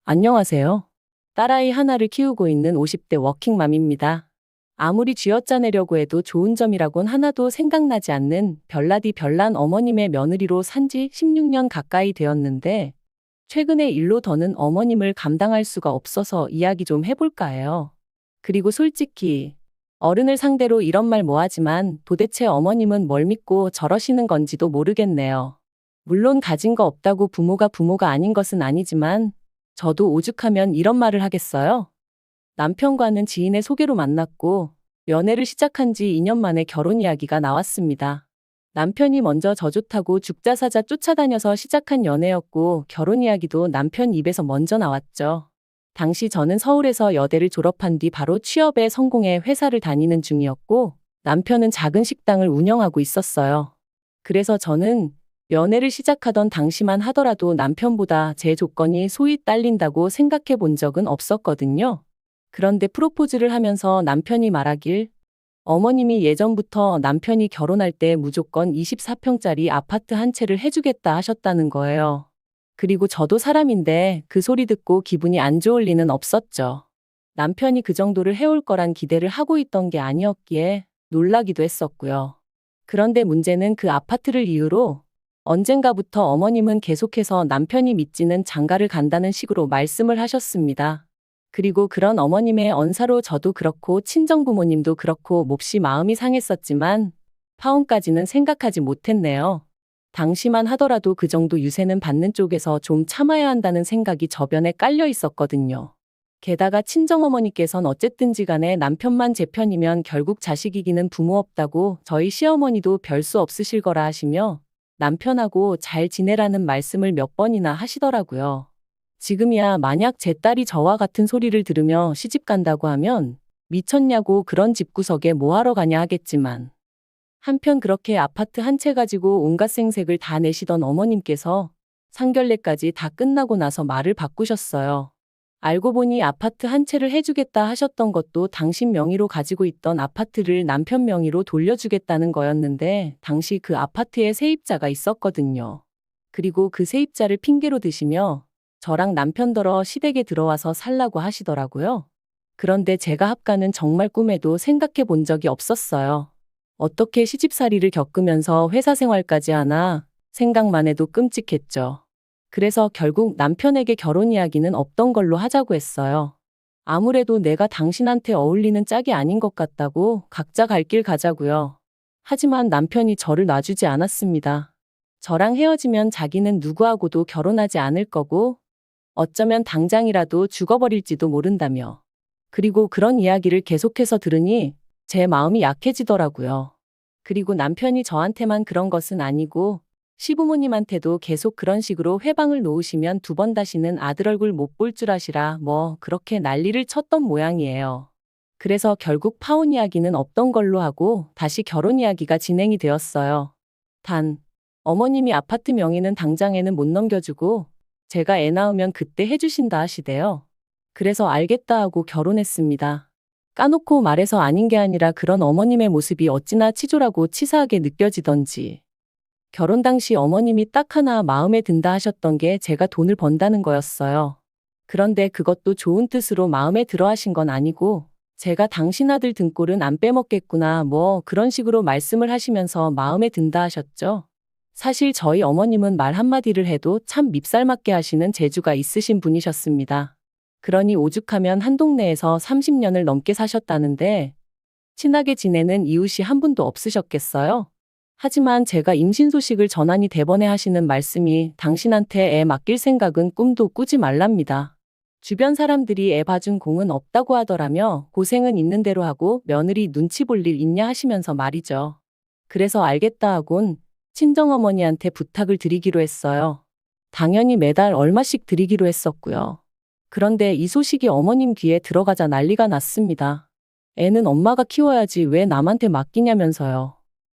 안녕하세요. 딸아이 하나를 키우고 있는 50대 워킹맘입니다. 아무리 쥐어짜내려고 해도 좋은 점이라곤 하나도 생각나지 않는 별나디 별난 어머님의 며느리로 산지 16년 가까이 되었는데, 최근에 일로 더는 어머님을 감당할 수가 없어서 이야기 좀 해볼까 해요. 그리고 솔직히 어른을 상대로 이런 말 뭐하지만 도대체 어머님은 뭘 믿고 저러시는 건지도 모르겠네요. 물론 가진 거 없다고 부모가 아닌 것은 아니지만 저도 오죽하면 이런 말을 하겠어요? 남편과는 지인의 소개로 만났고 연애를 시작한 지 2년 만에 결혼 이야기가 나왔습니다. 남편이 먼저 저 좋다고 죽자사자 쫓아다녀서 시작한 연애였고 결혼 이야기도 남편 입에서 먼저 나왔죠. 당시 저는 서울에서 여대를 졸업한 뒤 바로 취업에 성공해 회사를 다니는 중이었고 남편은 작은 식당을 운영하고 있었어요. 그래서 저는 연애를 시작하던 당시만 하더라도 남편보다 제 조건이 소위 딸린다고 생각해 본 적은 없었거든요. 그런데 프로포즈를 하면서 남편이 말하길 어머님이 예전부터 남편이 결혼할 때 무조건 24평짜리 아파트 한 채를 해주겠다 하셨다는 거예요. 그리고 저도 사람인데 그 소리 듣고 기분이 안 좋을 리는 없었죠. 남편이 그 정도를 해올 거란 기대를 하고 있던 게 아니었기에 놀라기도 했었고요. 그런데 문제는 그 아파트를 이유로 언젠가부터 어머님은 계속해서 남편이 믿지는 장가를 간다는 식으로 말씀을 하셨습니다. 그리고 그런 어머님의 언사로 저도 그렇고 친정부모님도 그렇고 몹시 마음이 상했었지만 파혼까지는 생각하지 못했네요. 당시만 하더라도 그 정도 유세는 받는 쪽에서 좀 참아야 한다는 생각이 저변에 깔려 있었거든요. 게다가 친정어머니께선 어쨌든지 간에 남편만 제 편이면 결국 자식 이기는 부모 없다고 저희 시어머니도 별 수 없으실 거라 하시며 남편하고 잘 지내라는 말씀을 몇 번이나 하시더라고요. 지금이야 만약 제 딸이 저와 같은 소리를 들으며 시집 간다고 하면 미쳤냐고 그런 집구석에 뭐하러 가냐 하겠지만 한편 그렇게 아파트 한 채 가지고 온갖 생색을 다 내시던 어머님께서 상견례까지 다 끝나고 나서 말을 바꾸셨어요. 알고 보니 아파트 한 채를 해주겠다 하셨던 것도 당신 명의로 가지고 있던 아파트를 남편 명의로 돌려주겠다는 거였는데 당시 그 아파트에 세입자가 있었거든요. 그리고 그 세입자를 핑계로 드시며 저랑 남편더러 시댁에 들어와서 살라고 하시더라고요. 그런데 제가 합가는 정말 꿈에도 생각해 본 적이 없었어요. 어떻게 시집살이를 겪으면서 회사 생활까지 하나 생각만 해도 끔찍했죠. 그래서 결국 남편에게 결혼 이야기는 없던 걸로 하자고 했어요. 아무래도 내가 당신한테 어울리는 짝이 아닌 것 같다고 각자 갈 길 가자고요. 하지만 남편이 저를 놔주지 않았습니다. 저랑 헤어지면 자기는 누구하고도 결혼하지 않을 거고 어쩌면 당장이라도 죽어버릴지도 모른다며. 그리고 그런 이야기를 계속해서 들으니 제 마음이 약해지더라고요. 그리고 남편이 저한테만 그런 것은 아니고 시부모님한테도 계속 그런 식으로 회방을 놓으시면 두 번 다시는 아들 얼굴 못 볼 줄 아시라 뭐 그렇게 난리를 쳤던 모양이에요. 그래서 결국 파혼 이야기는 없던 걸로 하고 다시 결혼 이야기가 진행이 되었어요. 단, 어머님이 아파트 명의는 당장에는 못 넘겨주고 제가 애 낳으면 그때 해주신다 하시대요. 그래서 알겠다 하고 결혼했습니다. 까놓고 말해서 아닌 게 아니라 그런 어머님의 모습이 어찌나 치졸하고 치사하게 느껴지던지. 결혼 당시 어머님이 딱 하나 마음에 든다 하셨던 게 제가 돈을 번다는 거였어요. 그런데 그것도 좋은 뜻으로 마음에 들어 하신 건 아니고 제가 당신 아들 등골은 안 빼먹겠구나 뭐 그런 식으로 말씀을 하시면서 마음에 든다 하셨죠. 사실 저희 어머님은 말 한마디를 해도 참 밉살맞게 하시는 재주가 있으신 분이셨습니다. 그러니 오죽하면 한 동네에서 30년을 넘게 사셨다는데 친하게 지내는 이웃이 한 분도 없으셨겠어요? 하지만 제가 임신 소식을 전하니 대번에 하시는 말씀이 당신한테 애 맡길 생각은 꿈도 꾸지 말랍니다. 주변 사람들이 애 봐준 공은 없다고 하더라며 고생은 있는 대로 하고 며느리 눈치 볼 일 있냐 하시면서 말이죠. 그래서 알겠다 하곤 친정어머니한테 부탁을 드리기로 했어요. 당연히 매달 얼마씩 드리기로 했었고요. 그런데 이 소식이 어머님 귀에 들어가자 난리가 났습니다. 애는 엄마가 키워야지 왜 남한테 맡기냐면서요.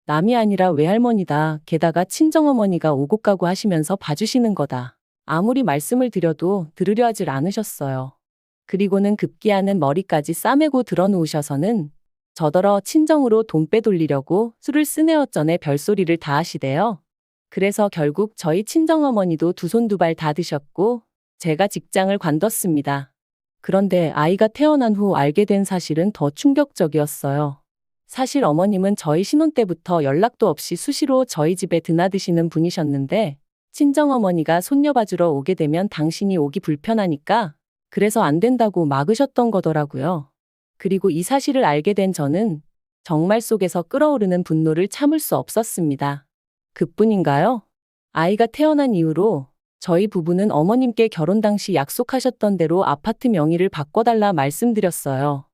남이 아니라 외할머니다. 게다가 친정어머니가 오고 가고 하시면서 봐주시는 거다. 아무리 말씀을 드려도 들으려 하질 않으셨어요. 그리고는 급기야는 머리까지 싸매고 들어누우셔서는 저더러 친정으로 돈 빼돌리려고 술을 쓰네어쩌네 별소리를 다 하시대요. 그래서 결국 저희 친정어머니도 두 손 두 발 다 드셨고 제가 직장을 관뒀습니다. 그런데 아이가 태어난 후 알게 된 사실은 더 충격적이었어요. 사실 어머님은 저희 신혼 때부터 연락도 없이 수시로 저희 집에 드나드시는 분이셨는데 친정어머니가 손녀 봐주러 오게 되면 당신이 오기 불편하니까 그래서 안 된다고 막으셨던 거더라고요. 그리고 이 사실을 알게 된 저는 정말 속에서 끓어오르는 분노를 참을 수 없었습니다. 그뿐인가요? 아이가 태어난 이후로 저희 부부는 어머님께 결혼 당시 약속하셨던 대로 아파트 명의를 바꿔달라 말씀드렸어요.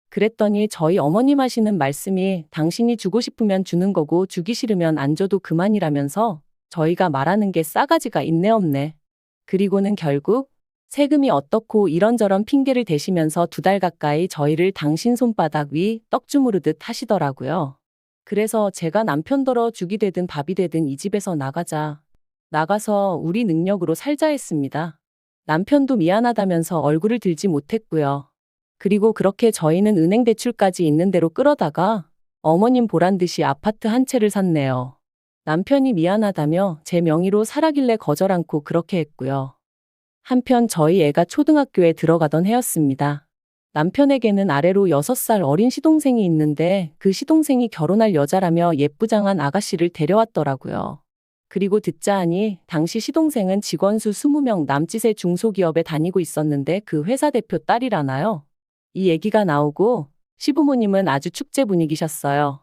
그랬더니 저희 어머님 하시는 말씀이 당신이 주고 싶으면 주는 거고 주기 싫으면 안 줘도 그만이라면서 저희가 말하는 게 싸가지가 있네 없네. 그리고는 결국 세금이 어떻고 이런저런 핑계를 대시면서 2달 가까이 저희를 당신 손바닥 위 떡 주무르듯 하시더라고요. 그래서 제가 남편더러 죽이 되든 밥이 되든 이 집에서 나가자. 나가서 우리 능력으로 살자 했습니다. 남편도 미안하다면서 얼굴을 들지 못했고요. 그리고 그렇게 저희는 은행 대출까지 있는 대로 끌어다가 어머님 보란 듯이 아파트 한 채를 샀네요. 남편이 미안하다며 제 명의로 사라길래 거절 않고 그렇게 했고요. 한편 저희 애가 초등학교에 들어가던 해였습니다. 남편에게는 아래로 6살 어린 시동생이 있는데 그 시동생이 결혼할 여자라며 예쁘장한 아가씨를 데려왔더라고요. 그리고 듣자 하니 당시 시동생은 직원 수 20명 남짓의 중소기업에 다니고 있었는데 그 회사 대표 딸이라나요? 이 얘기가 나오고 시부모님은 아주 축제 분위기셨어요.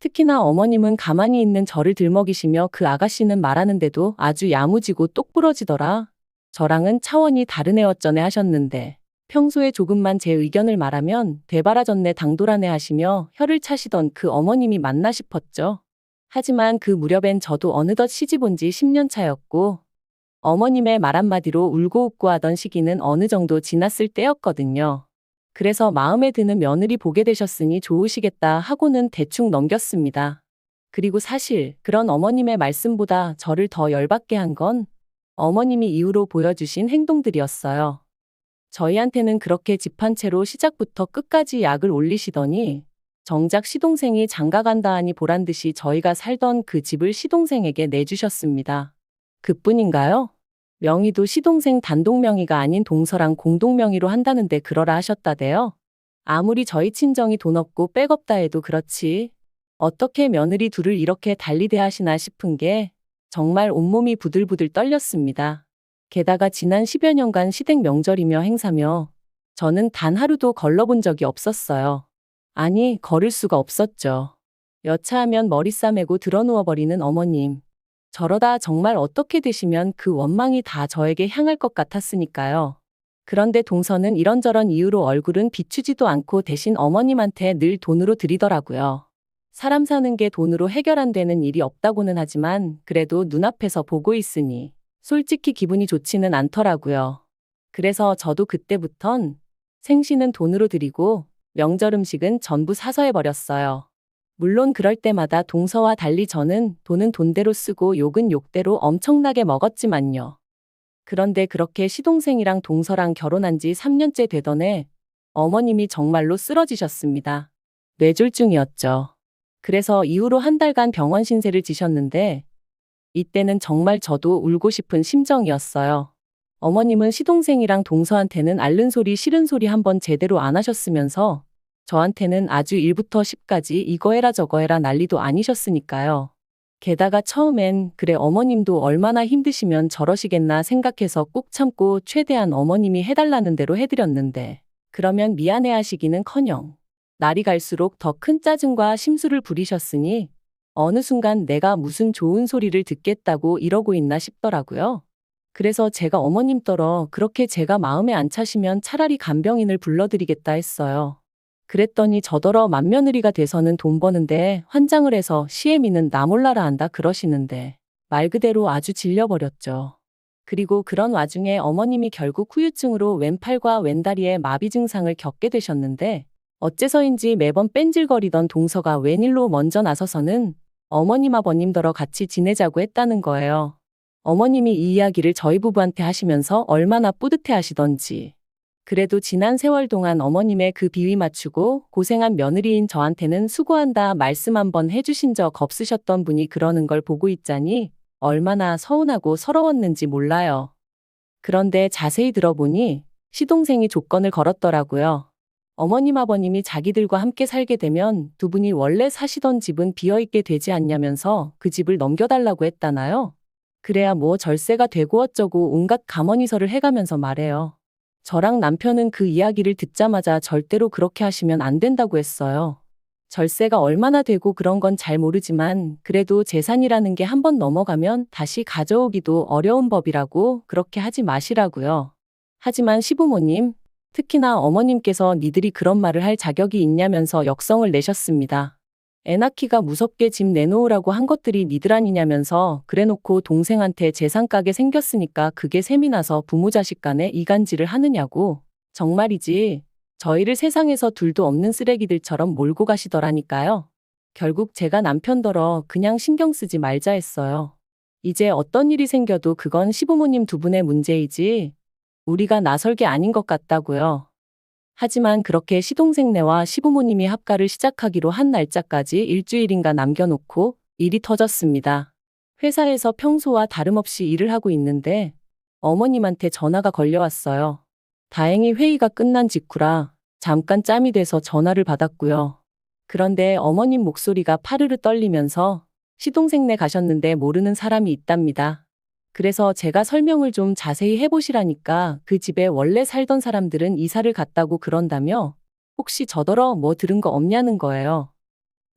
특히나 어머님은 가만히 있는 저를 들먹이시며 그 아가씨는 말하는데도 아주 야무지고 똑부러지더라. 저랑은 차원이 다른 애어쩌네 하셨는데 평소에 조금만 제 의견을 말하면 되바라졌네 당돌하네 하시며 혀를 차시던 그 어머님이 맞나 싶었죠. 하지만 그 무렵엔 저도 어느덧 시집 온 지 10년 차였고 어머님의 말 한마디로 울고 웃고 하던 시기는 어느 정도 지났을 때였거든요. 그래서 마음에 드는 며느리 보게 되셨으니 좋으시겠다 하고는 대충 넘겼습니다. 그리고 사실 그런 어머님의 말씀보다 저를 더 열받게 한 건 어머님이 이후로 보여주신 행동들이었어요. 저희한테는 그렇게 집 한 채로 시작부터 끝까지 약을 올리시더니 정작 시동생이 장가간다 하니 보란 듯이 저희가 살던 그 집을 시동생에게 내주셨습니다. 그뿐인가요? 명의도 시동생 단독 명의가 아닌 동서랑 공동 명의로 한다는데 그러라 하셨다대요. 아무리 저희 친정이 돈 없고 백 없다 해도 그렇지. 어떻게 며느리 둘을 이렇게 달리 대하시나 싶은 게 정말 온몸이 부들부들 떨렸습니다. 게다가 지난 10여 년간 시댁 명절이며 행사며 저는 단 하루도 걸러본 적이 없었어요. 아니, 걸을 수가 없었죠. 여차하면 머리 싸매고 드러누워버리는 어머님. 저러다 정말 어떻게 되시면 그 원망이 다 저에게 향할 것 같았으니까요. 그런데 동서는 이런저런 이유로 얼굴은 비추지도 않고 대신 어머님한테 늘 돈으로 드리더라고요. 사람 사는 게 돈으로 해결 안 되는 일이 없다고는 하지만 그래도 눈앞에서 보고 있으니 솔직히 기분이 좋지는 않더라고요. 그래서 저도 그때부턴 생신은 돈으로 드리고 명절 음식은 전부 사서 해버렸어요. 물론 그럴 때마다 동서와 달리 저는 돈은 돈대로 쓰고 욕은 욕대로 엄청나게 먹었지만요. 그런데 그렇게 시동생이랑 동서랑 결혼한 지 3년째 되던 해 어머님이 정말로 쓰러지셨습니다. 뇌졸중이었죠. 그래서 이후로 한 달간 병원 신세를 지셨는데 이때는 정말 저도 울고 싶은 심정이었어요. 어머님은 시동생이랑 동서한테는 앓는 소리 싫은 소리 한번 제대로 안 하셨으면서 저한테는 아주 1부터 10까지 이거 해라 저거 해라 난리도 아니셨으니까요. 게다가 처음엔 그래 어머님도 얼마나 힘드시면 저러시겠나 생각해서 꾹 참고 최대한 어머님이 해달라는 대로 해드렸는데 그러면 미안해하시기는커녕 날이 갈수록 더 큰 짜증과 심술을 부리셨으니 어느 순간 내가 무슨 좋은 소리를 듣겠다고 이러고 있나 싶더라고요. 그래서 제가 어머님더러 그렇게 제가 마음에 안 차시면 차라리 간병인을 불러드리겠다 했어요. 그랬더니 저더러 맏며느리가 돼서는 돈 버는데 환장을 해서 시애미는 나 몰라라 한다 그러시는데 말 그대로 아주 질려버렸죠. 그리고 그런 와중에 어머님이 결국 후유증으로 왼팔과 왼다리에 마비 증상을 겪게 되셨는데 어째서인지 매번 뺀질거리던 동서가 웬일로 먼저 나서서는 어머님 아버님더러 같이 지내자고 했다는 거예요. 어머님이 이 이야기를 저희 부부한테 하시면서 얼마나 뿌듯해 하시던지. 그래도 지난 세월 동안 어머님의 그 비위 맞추고 고생한 며느리인 저한테는 수고한다 말씀 한번 해주신 적 없으셨던 분이 그러는 걸 보고 있자니 얼마나 서운하고 서러웠는지 몰라요. 그런데 자세히 들어보니 시동생이 조건을 걸었더라고요. 어머님 아버님이 자기들과 함께 살게 되면 두 분이 원래 사시던 집은 비어있게 되지 않냐면서 그 집을 넘겨달라고 했다나요? 그래야 뭐 절세가 되고 어쩌고 온갖 가머니설을 해가면서 말해요. 저랑 남편은 그 이야기를 듣자마자 절대로 그렇게 하시면 안 된다고 했어요. 절세가 얼마나 되고 그런 건 잘 모르지만 그래도 재산이라는 게 한번 넘어가면 다시 가져오기도 어려운 법이라고 그렇게 하지 마시라고요. 하지만 시부모님, 특히나 어머님께서 니들이 그런 말을 할 자격이 있냐면서 역성을 내셨습니다. 애 낳기가 무섭게 집 내놓으라고 한 것들이 니들 아니냐면서 그래놓고 동생한테 재산 까게 생겼으니까 그게 셈이 나서 부모 자식 간에 이간질을 하느냐고. 정말이지. 저희를 세상에서 둘도 없는 쓰레기들처럼 몰고 가시더라니까요. 결국 제가 남편더러 그냥 신경 쓰지 말자 했어요. 이제 어떤 일이 생겨도 그건 시부모님 두 분의 문제이지 우리가 나설 게 아닌 것 같다고요. 하지만 그렇게 시동생네와 시부모님이 합가를 시작하기로 한 날짜까지 일주일인가 남겨놓고 일이 터졌습니다. 회사에서 평소와 다름없이 일을 하고 있는데 어머님한테 전화가 걸려왔어요. 다행히 회의가 끝난 직후라 잠깐 짬이 돼서 전화를 받았고요. 그런데 어머님 목소리가 파르르 떨리면서 시동생네 가셨는데 모르는 사람이 있답니다. 그래서 제가 설명을 좀 자세히 해보시라니까 그 집에 원래 살던 사람들은 이사를 갔다고 그런다며 혹시 저더러 뭐 들은 거 없냐는 거예요.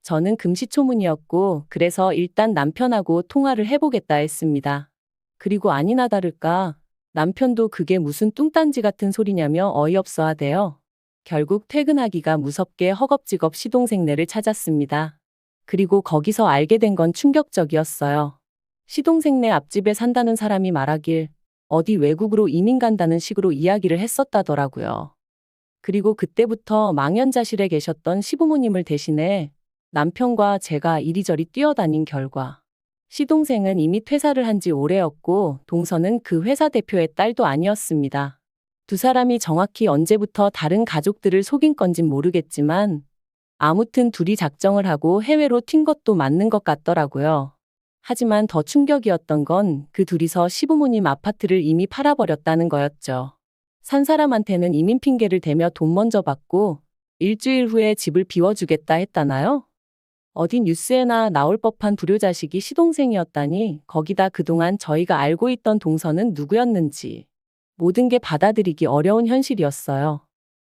저는 금시초문이었고 그래서 일단 남편하고 통화를 해보겠다 했습니다. 그리고 아니나 다를까 남편도 그게 무슨 뚱딴지 같은 소리냐며 어이없어 하대요. 결국 퇴근하기가 무섭게 허겁지겁 시동생네를 찾았습니다. 그리고 거기서 알게 된 건 충격적이었어요. 시동생네 앞집에 산다는 사람이 말하길 어디 외국으로 이민 간다는 식으로 이야기를 했었다더라고요. 그리고 그때부터 망연자실에 계셨던 시부모님을 대신해 남편과 제가 이리저리 뛰어다닌 결과 시동생은 이미 퇴사를 한 지 오래였고 동서는 그 회사 대표의 딸도 아니었습니다. 두 사람이 정확히 언제부터 다른 가족들을 속인 건진 모르겠지만 아무튼 둘이 작정을 하고 해외로 튄 것도 맞는 것 같더라고요. 하지만 더 충격이었던 건 그 둘이서 시부모님 아파트를 이미 팔아버렸다는 거였죠. 산 사람한테는 이민 핑계를 대며 돈 먼저 받고 일주일 후에 집을 비워주겠다 했다나요? 어디 뉴스에나 나올 법한 불효자식이 시동생이었다니 거기다 그동안 저희가 알고 있던 동서는 누구였는지 모든 게 받아들이기 어려운 현실이었어요.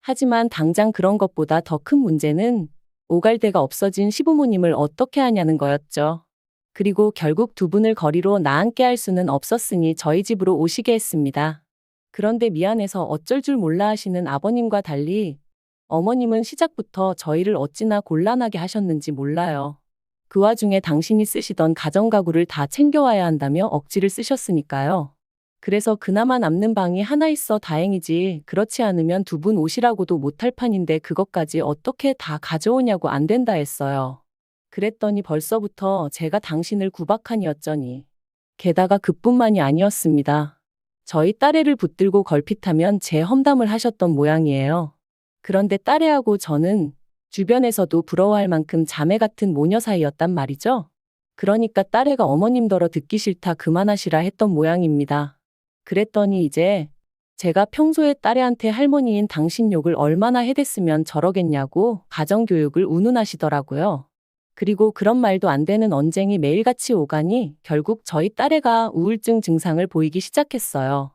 하지만 당장 그런 것보다 더 큰 문제는 오갈 데가 없어진 시부모님을 어떻게 하냐는 거였죠. 그리고 결국 두 분을 거리로 나앉게 할 수는 없었으니 저희 집으로 오시게 했습니다. 그런데 미안해서 어쩔 줄 몰라 하시는 아버님과 달리 어머님은 시작부터 저희를 어찌나 곤란하게 하셨는지 몰라요. 그 와중에 당신이 쓰시던 가정가구를 다 챙겨와야 한다며 억지를 쓰셨으니까요. 그래서 그나마 남는 방이 하나 있어 다행이지 그렇지 않으면 두 분 오시라고도 못할 판인데 그것까지 어떻게 다 가져오냐고 안 된다 했어요. 그랬더니 벌써부터 제가 당신을 구박하니 어쩌니. 게다가 그뿐만이 아니었습니다. 저희 딸애를 붙들고 걸핏하면 제 험담을 하셨던 모양이에요. 그런데 딸애하고 저는 주변에서도 부러워할 만큼 자매 같은 모녀 사이였단 말이죠. 그러니까 딸애가 어머님더러 듣기 싫다 그만하시라 했던 모양입니다. 그랬더니 이제 제가 평소에 딸애한테 할머니인 당신 욕을 얼마나 해댔으면 저러겠냐고 가정교육을 운운하시더라고요. 그리고 그런 말도 안 되는 언쟁이 매일같이 오가니 결국 저희 딸애가 우울증 증상을 보이기 시작했어요.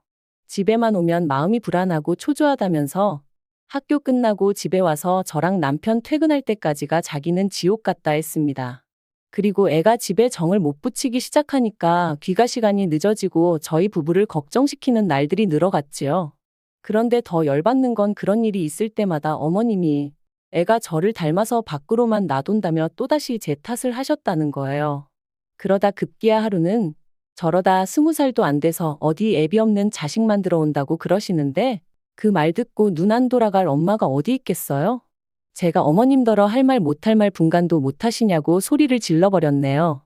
집에만 오면 마음이 불안하고 초조하다면서 학교 끝나고 집에 와서 저랑 남편 퇴근할 때까지가 자기는 지옥 같다 했습니다. 그리고 애가 집에 정을 못 붙이기 시작하니까 귀가 시간이 늦어지고 저희 부부를 걱정시키는 날들이 늘어갔지요. 그런데 더 열받는 건 그런 일이 있을 때마다 어머님이 애가 저를 닮아서 밖으로만 나돈다며 또다시 제 탓을 하셨다는 거예요. 그러다 급기야 하루는 저러다 20살도 안 돼서 어디 애비 없는 자식만 들어온다고 그러시는데 그 말 듣고 눈 안 돌아갈 엄마가 어디 있겠어요? 제가 어머님더러 할 말 못할 말 분간도 못하시냐고 소리를 질러버렸네요.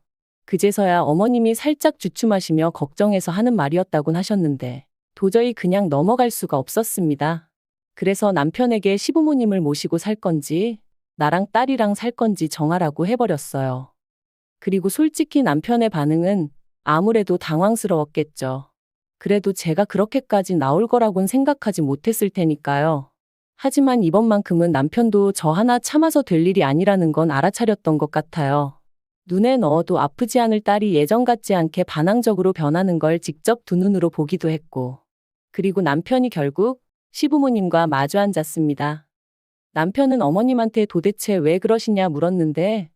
그제서야 어머님이 살짝 주춤하시며 걱정해서 하는 말이었다곤 하셨는데 도저히 그냥 넘어갈 수가 없었습니다. 그래서 남편에게 시부모님을 모시고 살 건지 나랑 딸이랑 살 건지 정하라고 해버렸어요. 그리고 솔직히 남편의 반응은 아무래도 당황스러웠겠죠. 그래도 제가 그렇게까지 나올 거라곤 생각하지 못했을 테니까요. 하지만 이번만큼은 남편도 저 하나 참아서 될 일이 아니라는 건 알아차렸던 것 같아요. 눈에 넣어도 아프지 않을 딸이 예전 같지 않게 반항적으로 변하는 걸 직접 두 눈으로 보기도 했고. 그리고 남편이 결국 시부모님과 마주 앉았습니다. 남편은 어머님한테 도대체 왜 그러시냐 물었는데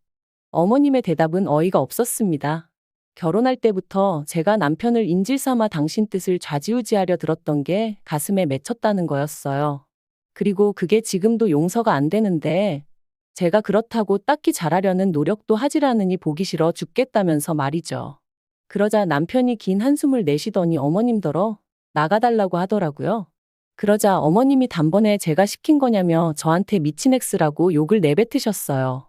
어머님의 대답은 어이가 없었습니다. 결혼할 때부터 제가 남편을 인질 삼아 당신 뜻을 좌지우지하려 들었던 게 가슴에 맺혔다는 거였어요. 그리고 그게 지금도 용서가 안 되는데 제가 그렇다고 딱히 잘하려는 노력도 하질 않으니 보기 싫어 죽겠다면서 말이죠. 그러자 남편이 긴 한숨을 내쉬더니 어머님더러 나가달라고 하더라고요. 그러자 어머님이 단번에 제가 시킨 거냐며 저한테 미친 X라고 욕을 내뱉으셨어요.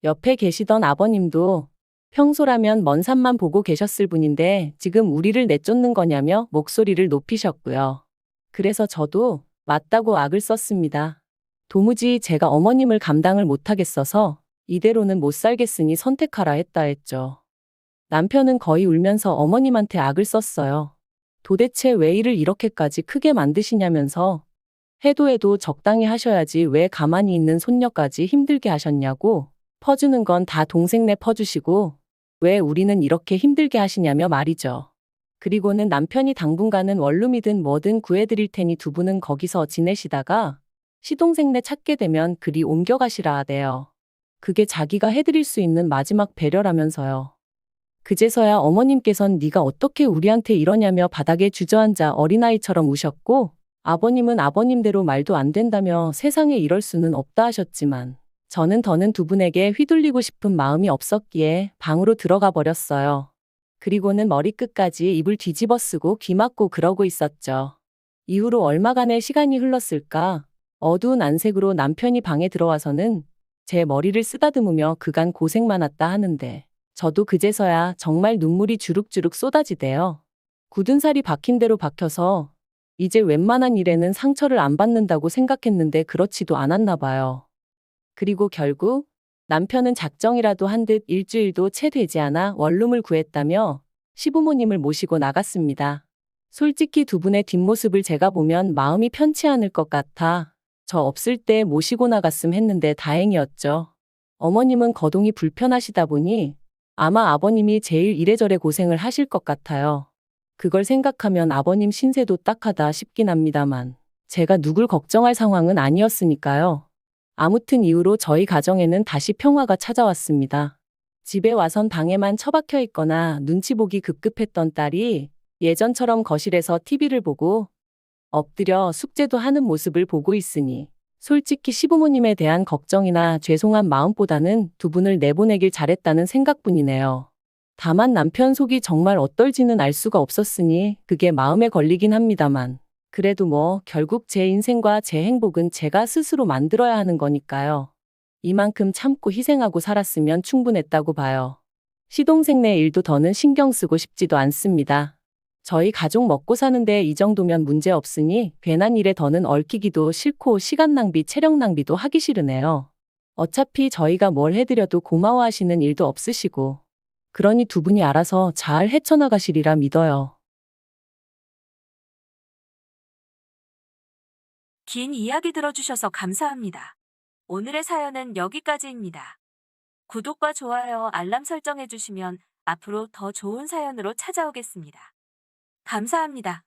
옆에 계시던 아버님도 평소라면 먼 산만 보고 계셨을 분인데 지금 우리를 내쫓는 거냐며 목소리를 높이셨고요. 그래서 저도 맞다고 악을 썼습니다. 도무지 제가 어머님을 감당을 못하겠어서 이대로는 못 살겠으니 선택하라 했죠. 남편은 거의 울면서 어머님한테 악을 썼어요. 도대체 왜 일을 이렇게까지 크게 만드시냐면서 해도 적당히 하셔야지 왜 가만히 있는 손녀까지 힘들게 하셨냐고 퍼주는 건 다 동생네 퍼주시고 왜 우리는 이렇게 힘들게 하시냐며 말이죠. 그리고는 남편이 당분간은 원룸이든 뭐든 구해드릴 테니 두 분은 거기서 지내시다가 시동생네 찾게 되면 그리 옮겨가시라 하대요. 그게 자기가 해드릴 수 있는 마지막 배려라면서요. 그제서야 어머님께선 네가 어떻게 우리한테 이러냐며 바닥에 주저앉아 어린아이처럼 우셨고 아버님은 아버님대로 말도 안 된다며 세상에 이럴 수는 없다 하셨지만 저는 더는 두 분에게 휘둘리고 싶은 마음이 없었기에 방으로 들어가 버렸어요. 그리고는 머리끝까지 이불 뒤집어 쓰고 귀 막고 그러고 있었죠. 이후로 얼마간의 시간이 흘렀을까? 어두운 안색으로 남편이 방에 들어와서는 제 머리를 쓰다듬으며 그간 고생 많았다 하는데 저도 그제서야 정말 눈물이 주룩주룩 쏟아지대요. 굳은 살이 박힌 대로 박혀서 이제 웬만한 일에는 상처를 안 받는다고 생각했는데 그렇지도 않았나 봐요. 그리고 결국 남편은 작정이라도 한 듯 일주일도 채 되지 않아 원룸을 구했다며 시부모님을 모시고 나갔습니다. 솔직히 두 분의 뒷모습을 제가 보면 마음이 편치 않을 것 같아 저 없을 때 모시고 나갔음 했는데 다행이었죠. 어머님은 거동이 불편하시다 보니 아마 아버님이 제일 이래저래 고생을 하실 것 같아요. 그걸 생각하면 아버님 신세도 딱하다 싶긴 합니다만 제가 누굴 걱정할 상황은 아니었으니까요. 아무튼 이후로 저희 가정에는 다시 평화가 찾아왔습니다. 집에 와선 방에만 처박혀 있거나 눈치 보기 급급했던 딸이 예전처럼 거실에서 TV를 보고 엎드려 숙제도 하는 모습을 보고 있으니 솔직히 시부모님에 대한 걱정이나 죄송한 마음보다는 두 분을 내보내길 잘했다는 생각뿐이네요. 다만 남편 속이 정말 어떨지는 알 수가 없었으니 그게 마음에 걸리긴 합니다만 그래도 뭐 결국 제 인생과 제 행복은 제가 스스로 만들어야 하는 거니까요. 이만큼 참고 희생하고 살았으면 충분했다고 봐요. 시동생네 일도 더는 신경 쓰고 싶지도 않습니다. 저희 가족 먹고 사는데 이 정도면 문제 없으니 괜한 일에 더는 얽히기도 싫고 시간 낭비, 체력 낭비도 하기 싫으네요. 어차피 저희가 뭘 해드려도 고마워하시는 일도 없으시고 그러니 두 분이 알아서 잘 헤쳐나가시리라 믿어요. 긴 이야기 들어주셔서 감사합니다. 오늘의 사연은 여기까지입니다. 구독과 좋아요, 알람 설정해주시면 앞으로 더 좋은 사연으로 찾아오겠습니다. 감사합니다.